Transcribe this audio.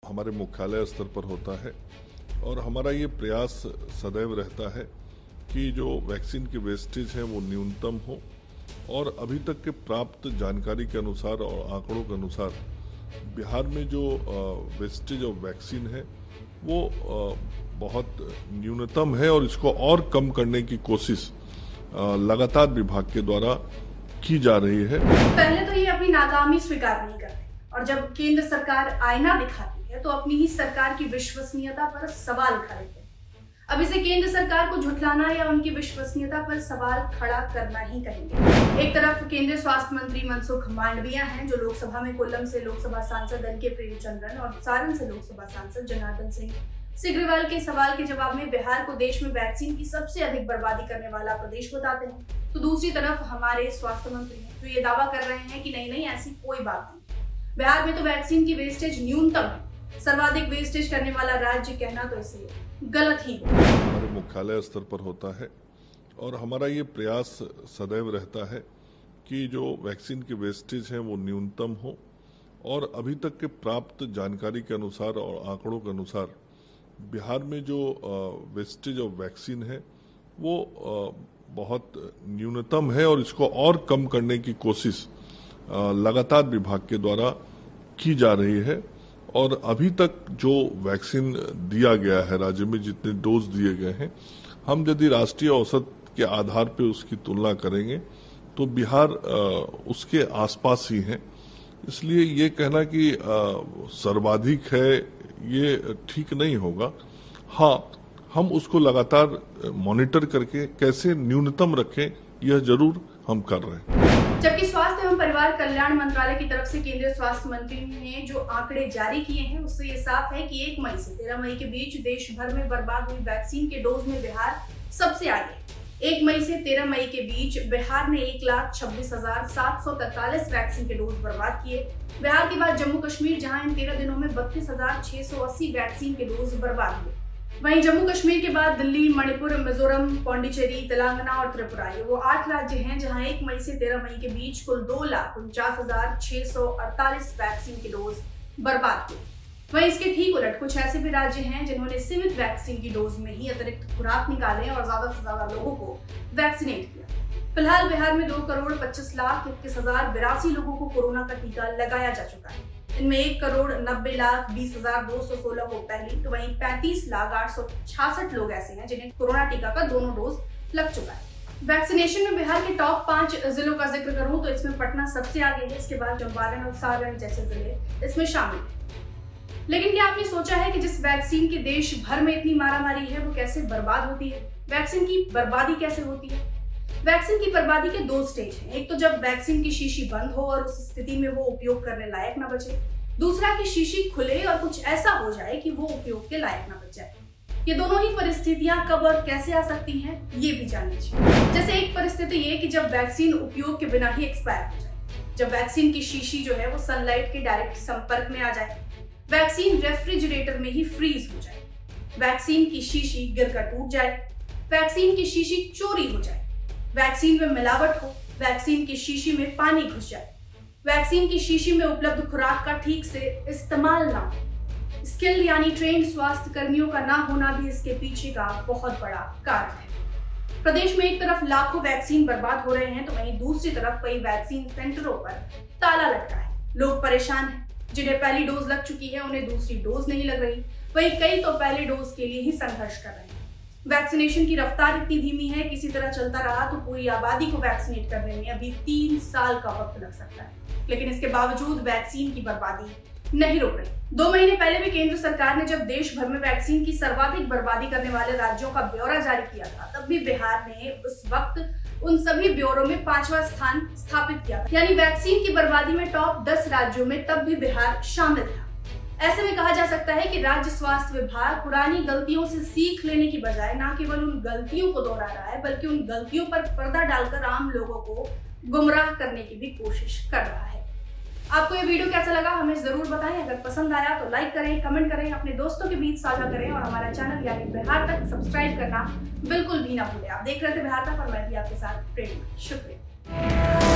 हमारे मुख्यालय स्तर पर होता है और हमारा ये प्रयास सदैव रहता है कि जो वैक्सीन की वेस्टेज है वो न्यूनतम हो और अभी तक के प्राप्त जानकारी के अनुसार और आंकड़ों के अनुसार बिहार में जो वेस्टेज ऑफ वैक्सीन है वो बहुत न्यूनतम है और इसको और कम करने की कोशिश लगातार विभाग के द्वारा की जा रही है। पहले तो ये अपनी नाकामी स्वीकार नहीं करते और जब केंद्र सरकार आईना दिखाती है तो अपनी ही सरकार की विश्वसनीयता पर सवाल खड़े हैं। अब इसे केंद्र सरकार को झुठलाना या उनकी विश्वसनीयता पर सवाल खड़ा करना ही कहेंगे। एक तरफ केंद्रीय स्वास्थ्य मंत्री मनसुख मांडविया हैं जो लोकसभा में कोल्लम से लोकसभा सांसद एनके प्रेमचंद्रन और सारण से लोकसभा सांसद जनार्दन सिंह सिग्रीवाल के सवाल के जवाब में बिहार को देश में वैक्सीन की सबसे अधिक बर्बादी करने वाला प्रदेश बताते हैं, तो दूसरी तरफ हमारे स्वास्थ्य मंत्री हैं जो ये दावा कर रहे हैं कि नहीं ऐसी कोई बात नहीं, बिहार में तो वैक्सीन की वेस्टेज न्यूनतम है, सर्वाधिक वेस्टेज करने वाला राज्य कहना तो इसे गलत ही हमारे मुख्यालय स्तर पर होता है और हमारा ये प्रयास सदैव रहता है कि जो वैक्सीन की वेस्टेज है वो न्यूनतम हो और अभी तक के प्राप्त जानकारी के अनुसार और आंकड़ों के अनुसार बिहार में जो वेस्टेज ऑफ वैक्सीन है वो बहुत न्यूनतम है और इसको और कम करने की कोशिश लगातार विभाग के द्वारा की जा रही है। और अभी तक जो वैक्सीन दिया गया है राज्य में जितने डोज दिए गए हैं, हम यदि राष्ट्रीय औसत के आधार पर उसकी तुलना करेंगे तो बिहार उसके आसपास ही है। इसलिए ये कहना कि सर्वाधिक है ये ठीक नहीं होगा। हाँ, हम उसको लगातार मॉनिटर करके कैसे न्यूनतम रखें यह जरूर हम कर रहे हैं। जबकि स्वास्थ्य एवं परिवार कल्याण मंत्रालय की तरफ से केंद्रीय स्वास्थ्य मंत्री ने जो आंकड़े जारी किए हैं उससे ये साफ है कि 1 मई से 13 मई के बीच देश भर में बर्बाद हुई वैक्सीन के डोज में बिहार सबसे आगे। 1 मई से 13 मई के बीच बिहार ने 1,26,743 वैक्सीन के डोज बर्बाद किए। बिहार के बाद जम्मू कश्मीर जहां इन 13 दिनों में 32,680 वैक्सीन के डोज बर्बाद हुए। वहीं जम्मू कश्मीर के बाद दिल्ली, मणिपुर, मिजोरम, पौंडीचेरी, तेलंगाना और त्रिपुरा ये वो 8 राज्य हैं जहां 1 मई से 13 मई के बीच कुल 2,49,648 वैक्सीन के डोज बर्बाद हुए। वहीं इसके ठीक उलट कुछ ऐसे भी राज्य हैं जिन्होंने सीमित वैक्सीन की डोज में ही अतिरिक्त खुराक निकाले और ज्यादा से ज्यादा लोगों को वैक्सीनेट किया। फिलहाल बिहार में 2,25,21,082 लोगों को कोरोना का टीका लगाया जा चुका है। इनमें 1,90,20,216 को पहली तो वहीं 35,08,66 लोग ऐसे हैं जिन्हें कोरोना टीका का दोनों डोज लग चुका है। वैक्सीनेशन में बिहार के टॉप 5 जिलों का जिक्र करूं तो इसमें पटना सबसे आगे है, इसके बाद चंपारण और सारण जैसे जिले इसमें शामिल है। लेकिन क्या आपने सोचा है कि जिस वैक्सीन की देश भर में इतनी मारामारी है वो कैसे बर्बाद होती है? वैक्सीन की बर्बादी कैसे होती है? वैक्सीन की बर्बादी के 2 स्टेज हैं। एक तो जब वैक्सीन की शीशी बंद हो और उस स्थिति में वो उपयोग करने लायक न बचे। दूसरा कि शीशी खुले और कुछ ऐसा हो जाए कि वो उपयोग के लायक न बच जाए। ये दोनों ही परिस्थितियां कब और कैसे आ सकती हैं ये भी जान लीजिए। जैसे एक परिस्थिति ये कि जब वैक्सीन उपयोग के बिना ही एक्सपायर हो जाए, जब वैक्सीन की शीशी जो है वो सनलाइट के डायरेक्ट संपर्क में आ जाए, वैक्सीन रेफ्रिजरेटर में ही फ्रीज हो जाए, वैक्सीन की शीशी गिरकर टूट जाए, वैक्सीन की शीशी चोरी हो जाए, वैक्सीन में मिलावट हो, वैक्सीन की शीशी में पानी घुस जाए, वैक्सीन की शीशी में उपलब्ध खुराक का ठीक से इस्तेमाल ना हो, स्किल्ड यानी ट्रेंड स्वास्थ्य कर्मियों का ना होना भी इसके पीछे का बहुत बड़ा कारण है। प्रदेश में एक तरफ लाखों वैक्सीन बर्बाद हो रहे हैं तो वहीं दूसरी तरफ कई वैक्सीन सेंटरों पर ताला लटका है। लोग परेशान हैं, जिन्हें पहली डोज लग चुकी है उन्हें दूसरी डोज नहीं लग रही, वहीं कई तो पहले डोज के लिए ही संघर्ष कर रहे हैं। वैक्सीनेशन की रफ्तार इतनी धीमी है, किसी तरह चलता रहा तो पूरी आबादी को वैक्सीनेट करने में अभी 3 साल का वक्त लग सकता है, लेकिन इसके बावजूद वैक्सीन की बर्बादी नहीं रुक रही। 2 महीने पहले भी केंद्र सरकार ने जब देश भर में वैक्सीन की सर्वाधिक बर्बादी करने वाले राज्यों का ब्यौरा जारी किया था, तब भी बिहार ने उस वक्त उन सभी ब्यूरो में 5वां स्थान स्थापित किया, यानी वैक्सीन की बर्बादी में टॉप 10 राज्यों में तब भी बिहार शामिल था। ऐसे में कहा जा सकता है कि राज्य स्वास्थ्य विभाग पुरानी गलतियों से सीख लेने की बजाय न केवल उन गलतियों को दोहरा रहा है बल्कि उन गलतियों पर पर्दा डालकर आम लोगों को गुमराह करने की भी कोशिश कर रहा है। आपको ये वीडियो कैसा लगा हमें जरूर बताएं। अगर पसंद आया तो लाइक करें, कमेंट करें, अपने दोस्तों के बीच साझा करें और हमारा चैनल यानी बिहार तक सब्सक्राइब करना बिल्कुल भी ना भूलें। आप देख रहे थे बिहार तक और मैं भी आपके साथ प्रेम। शुक्रिया।